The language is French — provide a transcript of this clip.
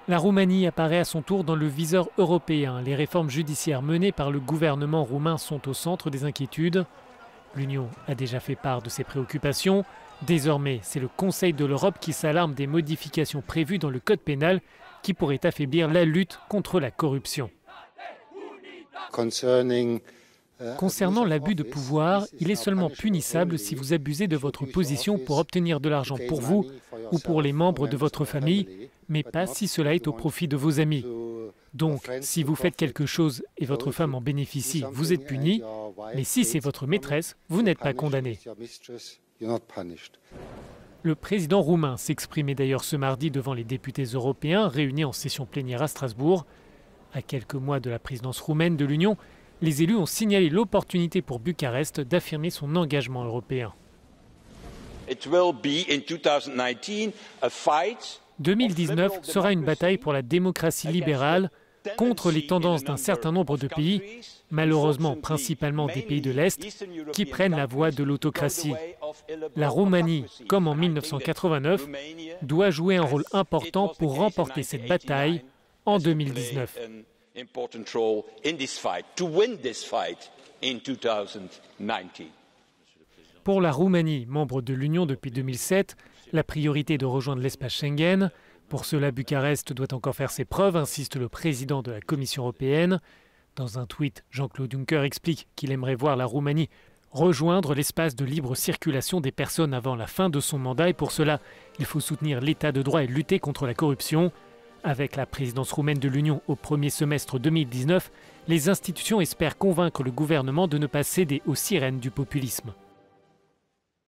La Roumanie apparaît à son tour dans le viseur européen. Les réformes judiciaires menées par le gouvernement roumain sont au centre des inquiétudes. L'Union a déjà fait part de ses préoccupations. Désormais, c'est le Conseil de l'Europe qui s'alarme des modifications prévues dans le code pénal qui pourraient affaiblir la lutte contre la corruption. Concernant l'abus de pouvoir, il est seulement punissable si vous abusez de votre position pour obtenir de l'argent pour vous ou pour les membres de votre famille, mais pas si cela est au profit de vos amis. Donc, si vous faites quelque chose et votre femme en bénéficie, vous êtes puni, mais si c'est votre maîtresse, vous n'êtes pas condamné. Le président roumain s'exprimait d'ailleurs ce mardi devant les députés européens réunis en session plénière à Strasbourg. À quelques mois de la présidence roumaine de l'Union, les élus ont signalé l'opportunité pour Bucarest d'affirmer son engagement européen. 2019 sera une bataille pour la démocratie libérale contre les tendances d'un certain nombre de pays, malheureusement principalement des pays de l'Est, qui prennent la voie de l'autocratie. La Roumanie, comme en 1989, doit jouer un rôle important pour remporter cette bataille en 2019. Pour la Roumanie, membre de l'Union depuis 2007, la priorité est de rejoindre l'espace Schengen. Pour cela, Bucarest doit encore faire ses preuves, insiste le président de la Commission européenne. Dans un tweet, Jean-Claude Juncker explique qu'il aimerait voir la Roumanie rejoindre l'espace de libre circulation des personnes avant la fin de son mandat. Et pour cela, il faut soutenir l'état de droit et lutter contre la corruption. Avec la présidence roumaine de l'Union au premier semestre 2019, les institutions espèrent convaincre le gouvernement de ne pas céder aux sirènes du populisme.